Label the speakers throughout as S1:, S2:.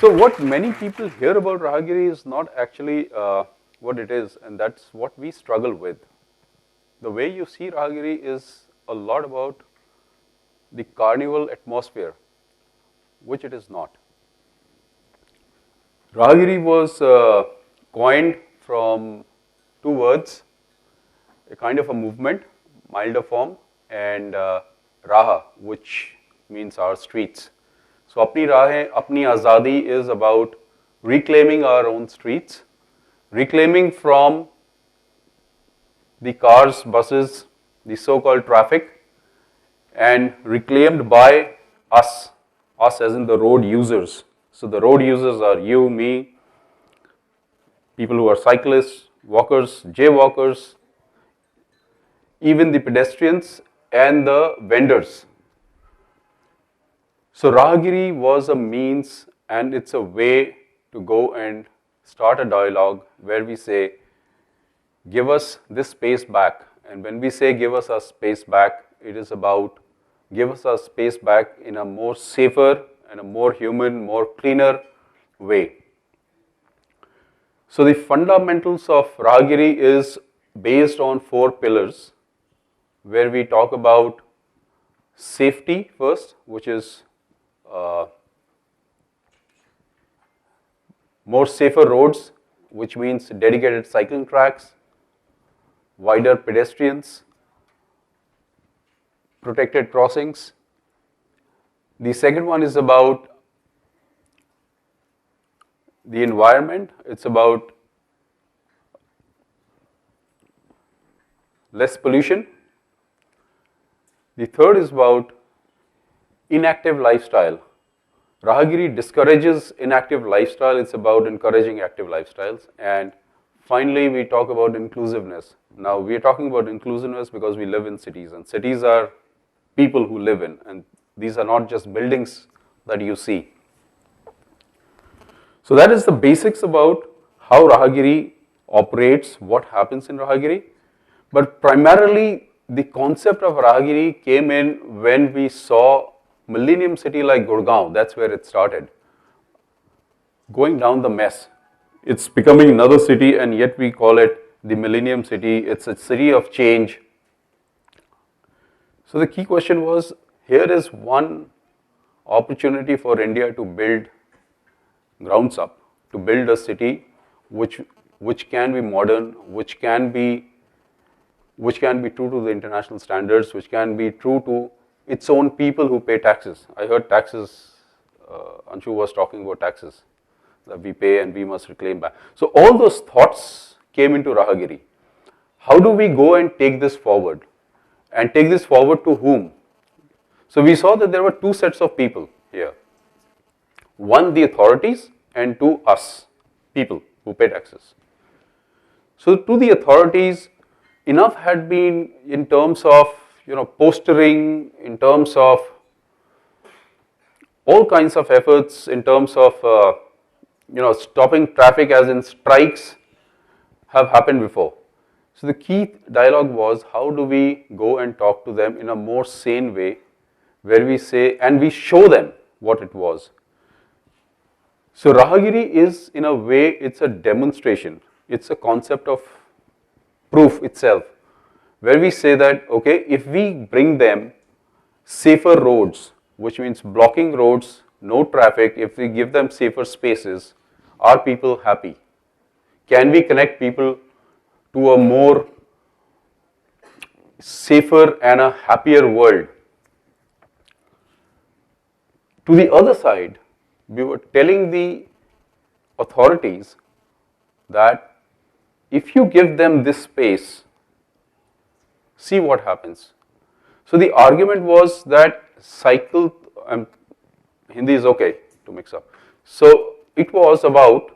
S1: So what many people hear about Raahgiri is not actually what it is, and that's what we struggle with. The way you see Raahgiri is a lot about the carnival atmosphere, which it is not. Raahgiri was coined from two words, a kind of a movement, milder form, and Raha, which means our streets. So Apni Raahein, Apni Azadi is about reclaiming our own streets, reclaiming from the cars, buses, the so-called traffic, and reclaimed by us as in the road users. So the road users are you, me, people who are cyclists, walkers, jaywalkers, even the pedestrians and the vendors. So Raahgiri was a means and it's a way to go and start a dialogue where we say, give us this space back. And when we say give us our space back, it is about give us our space back in a more safer and a more human, more cleaner way. So the fundamentals of Raahgiri is based on 4 pillars, where we talk about safety first, which is more safer roads, which means dedicated cycling tracks, wider pedestrians, protected crossings. The second one is about the environment. It's about less pollution. The third is about inactive lifestyle. Raahgiri discourages inactive lifestyle. It's about encouraging active lifestyles. And finally, we talk about inclusiveness. Now, we are talking about inclusiveness because we live in cities, and cities are people who live in, and these are not just buildings that you see. So that is the basics about how Raahgiri operates, what happens in Raahgiri. But primarily, the concept of Raahgiri came in when we saw millennium city like Gurgaon. That's where it started. Going down the mess. It's becoming another city, and yet we call it the millennium city. It's a city of change. So the key question was, here is one opportunity for India to build grounds up, to build a city which can be modern, which can be true to the international standards, which can be true to its own people who pay taxes. I heard taxes, Anshu was talking about taxes that we pay and we must reclaim back. So all those thoughts came into Raahgiri. How do we go and take this forward? And take this forward to whom? So we saw that there were 2 sets of people here. One, the authorities, and 2, us, people who pay taxes. So to the authorities, enough had been in terms of postering, in terms of all kinds of efforts, in terms of stopping traffic, as in strikes, have happened before. So the key dialogue was, how do we go and talk to them in a more sane way, where we say, and we show them what it was. So Raahgiri is, in a way, it's a demonstration. It's a concept of proof itself, where we say that, okay, if we bring them safer roads, which means blocking roads, no traffic, if we give them safer spaces, are people happy? Can we connect people to a more safer and a happier world? To the other side, we were telling the authorities that if you give them this space, see what happens. So the argument was that Hindi is okay to mix up. So it was about,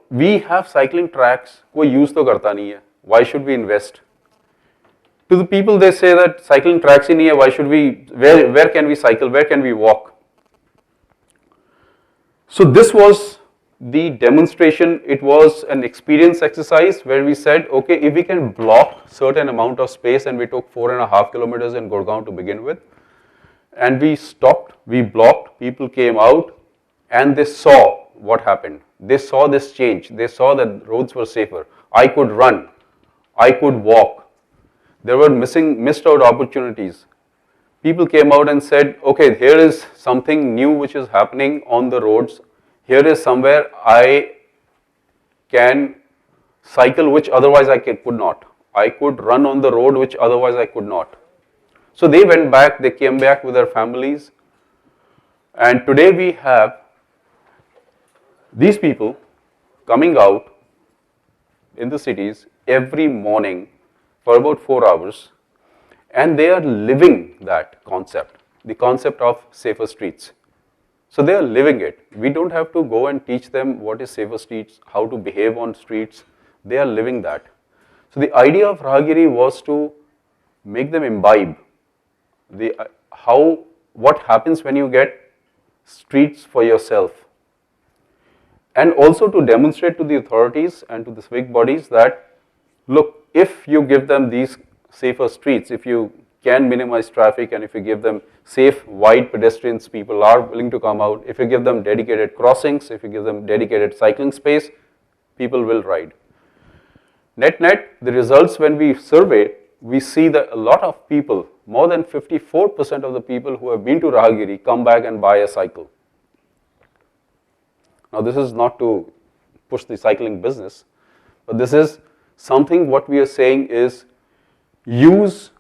S1: we have cycling tracks, koi use to karta nahi hai. Why should we invest? To the people, they say that cycling tracks hi nahi hai, why should we, where can we cycle, where can we walk? So this was the demonstration. It was an experience exercise where we said, okay, if we can block certain amount of space, and we took 4.5 kilometers in Gurgaon to begin with, and we stopped, we blocked, people came out, and they saw what happened. They saw this change. They saw that roads were safer. I could run. I could walk. There were missed out opportunities. People came out and said, okay, here is something new which is happening on the roads. Here is somewhere I can cycle which otherwise I could not. I could run on the road which otherwise I could not. So they went back, they came back with their families, and today we have these people coming out in the cities every morning for about 4 hours, and they are living that concept, the concept of safer streets. So they are living it. We don't have to go and teach them what is safer streets, how to behave on streets. They are living that. So the idea of Raahgiri was to make them imbibe what happens when you get streets for yourself, and also to demonstrate to the authorities and to the civic bodies that, look, if you give them these safer streets, if you can minimize traffic, and if you give them safe, wide pedestrians, people are willing to come out. If you give them dedicated crossings, if you give them dedicated cycling space, people will ride. Net, the results when we survey, we see that a lot of people, more than 54% of the people who have been to Raahgiri come back and buy a cycle. Now this is not to push the cycling business, but this is something what we are saying is use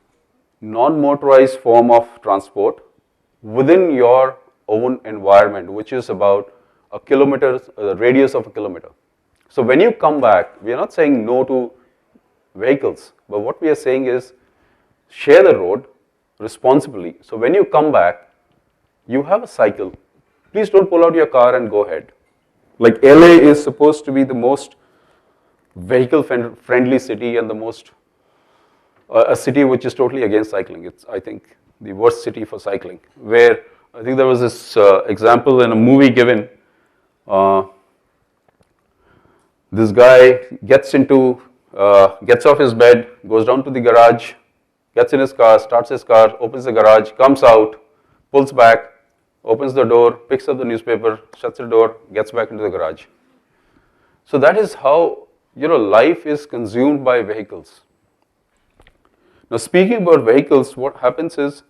S1: non-motorized form of transport within your own environment, which is about a kilometer, radius of a kilometer. So when you come back, we are not saying no to vehicles, but what we are saying is share the road responsibly. So when you come back, you have a cycle. Please don't pull out your car and go ahead. Like LA is supposed to be the most vehicle friendly city and the most a city which is totally against cycling. It's, I think, the worst city for cycling. Where I think there was this example in a movie given. This guy gets off his bed, goes down to the garage, gets in his car, starts his car, opens the garage, comes out, pulls back, opens the door, picks up the newspaper, shuts the door, gets back into the garage. So that is how, life is consumed by vehicles. Now speaking about vehicles, what happens is,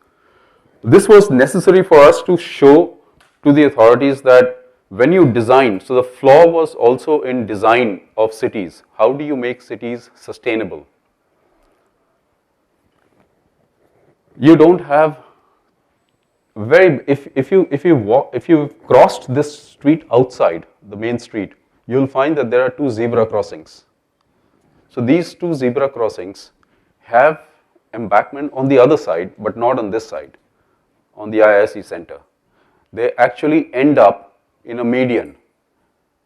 S1: this was necessary for us to show to the authorities that when you design, so the flaw was also in design of cities. How do you make cities sustainable? You don't have if you crossed this street outside the main street, you'll find that there are 2 zebra crossings. So these 2 zebra crossings have embankment on the other side, but not on this side, on the IISc center. They actually end up in a median,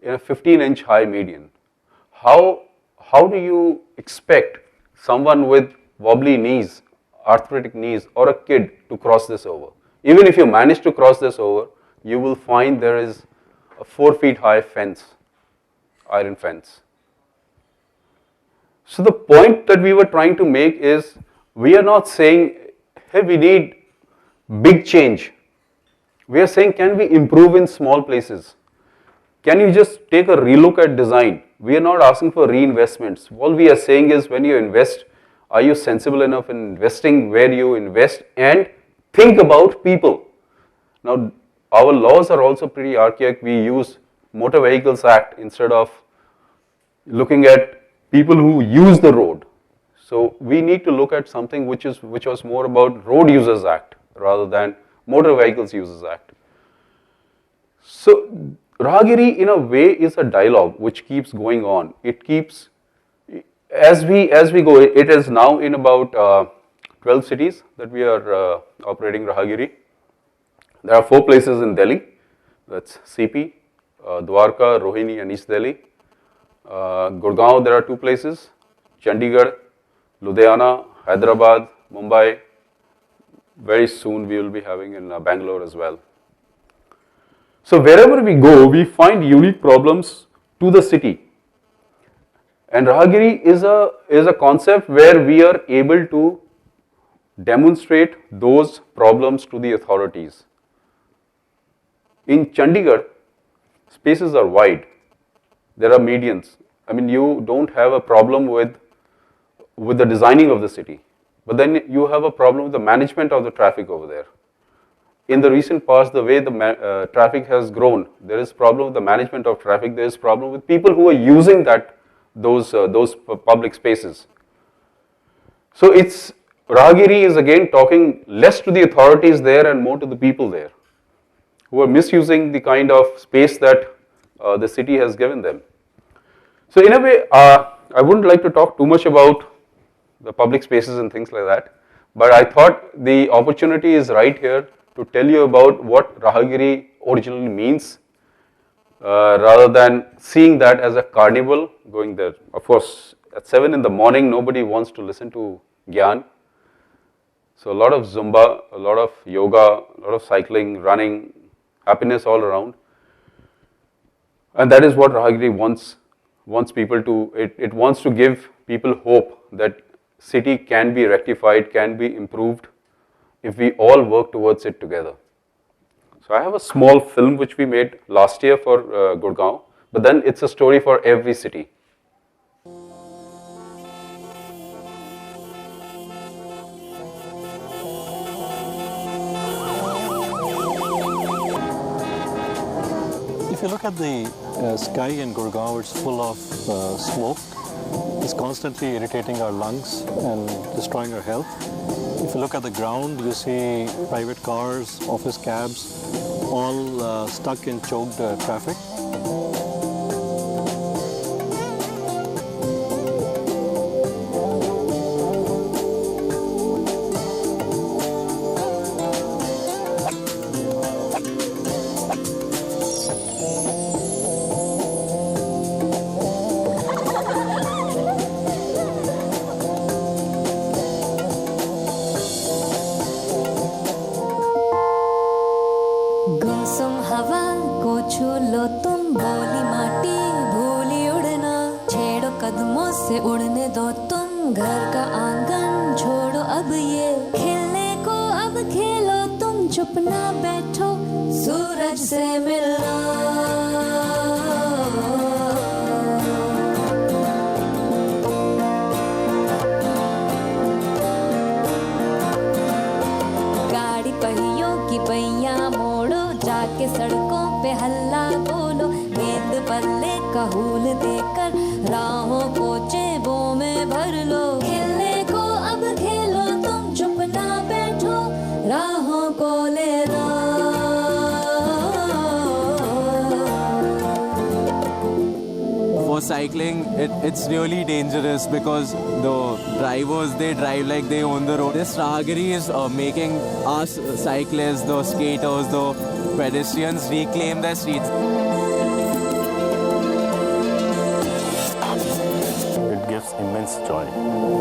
S1: in a 15-inch high median. How do you expect someone with wobbly knees, arthritic knees, or a kid to cross this over? Even if you manage to cross this over, you will find there is a 4 feet high fence, iron fence. So the point that we were trying to make is, we are not saying, hey, we need big change. We are saying, can we improve in small places? Can you just take a relook at design? We are not asking for reinvestments. All we are saying is, when you invest, are you sensible enough in investing where you invest, and think about people. Now, our laws are also pretty archaic. We use Motor Vehicles Act instead of looking at people who use the road. So we need to look at something which was more about Road Users Act rather than Motor Vehicles Users Act. So Raahgiri in a way is a dialogue which keeps going on. It keeps, as we go, it is now in about 12 cities that we are operating Raahgiri. There are 4 places in Delhi, that's CP, Dwarka, Rohini and East Delhi. Gurgaon, there are 2 places, Chandigarh, Ludhiana, Hyderabad, Mumbai. Very soon we will be having in Bangalore as well. So wherever we go, we find unique problems to the city. And Raahgiri is a concept where we are able to demonstrate those problems to the authorities. In Chandigarh, spaces are wide. There are medians. I mean, you don't have a problem with the designing of the city, but then you have a problem with the management of the traffic over there. In the recent past, the way the traffic has grown, there is problem with the management of traffic. There is problem with people who are using those public spaces. So it's Raahgiri is again talking less to the authorities there and more to the people there, who are misusing the kind of space that the city has given them. So in a way, I wouldn't like to talk too much about the public spaces and things like that, but I thought the opportunity is right here to tell you about what Raahgiri originally means, rather than seeing that as a carnival going there. Of course, at 7 in the morning, nobody wants to listen to Gyan. So a lot of Zumba, a lot of yoga, a lot of cycling, running, happiness all around. And that is what Raahgiri wants people to, it wants to give people hope that city can be rectified, can be improved if we all work towards it together. So I have a small film which we made last year for Gurgaon, but then it's a story for every city.
S2: If you look at the sky in Gurgaon, it's full of smoke. It's constantly irritating our lungs and destroying our health. If you look at the ground, you see private cars, office cabs, all stuck in choked traffic.
S3: उड़ने दो तुम घर का आंगन छोड़ो अब ये खेलने को अब खेलो तुम चुप ना बैठो सूरज से मिलना गाड़ी पहियों की पहिया मोड़ो जाके सड़कों पे हल्ला बोलो गेंद बल्ले का हूल देकर राहों को जेबों में भर लो खेलने को अब खेलो तुम चुप ना बैठो राहों को ले लो
S4: For cycling, it's really dangerous because the drivers, they drive like they own the road. This Raahgiri is making us cyclists, the skaters, the pedestrians reclaim their streets.
S2: Immense joy.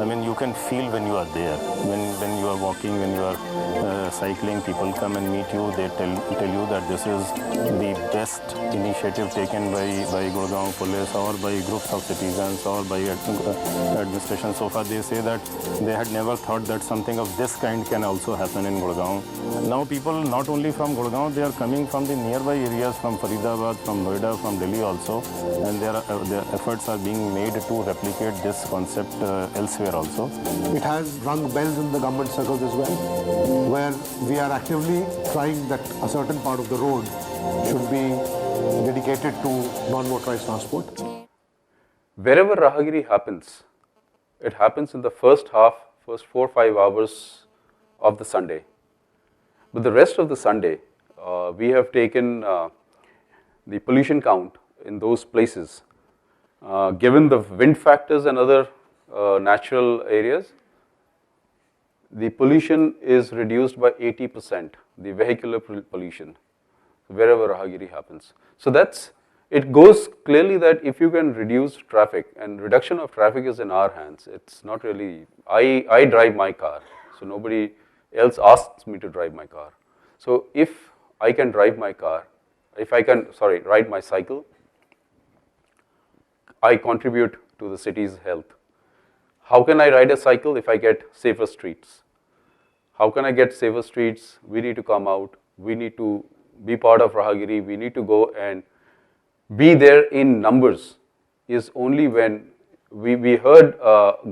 S2: I mean, you can feel when you are there, when you are walking, when you are cycling, people come and meet you, they tell you that this is the best initiative taken by Gurgaon police or by groups of citizens or by administration. So far they say that they had never thought that something of this kind can also happen in Gurgaon. Now people not only from Gurgaon, they are coming from the nearby areas, from Faridabad, from Noida, from Delhi also, and their efforts are being made to replicate this concept elsewhere also.
S5: It has rung bells in the government circles as well, where we are actively trying that a certain part of the road should be dedicated to non-motorized transport.
S1: Wherever Raahgiri happens, it happens in the first 4 or 5 hours of the Sunday. But the rest of the Sunday, we have taken the pollution count in those places. Given the wind factors and other natural areas, the pollution is reduced by 80%, the vehicular pollution, wherever Raahgiri happens. So it goes clearly that if you can reduce traffic, and reduction of traffic is in our hands, it's not really, I drive my car, so nobody else asks me to drive my car. So if I can drive my car, ride my cycle, I contribute to the city's health. How can I ride a cycle if I get safer streets? How can I get safer streets? We need to come out, we need to be part of Raahgiri, we need to go and be there in numbers is only when we heard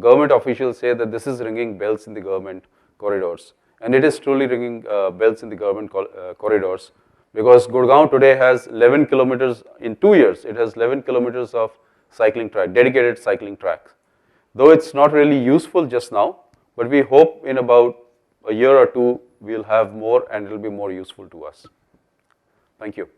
S1: government officials say that this is ringing bells in the government corridors. And it is truly ringing bells in the government corridors, because Gurgaon today has 11 kilometers, in 2 years, it has 11 kilometers of cycling track, dedicated cycling tracks. Though it's not really useful just now, but we hope in about a year or two we'll have more and it'll be more useful to us. Thank you.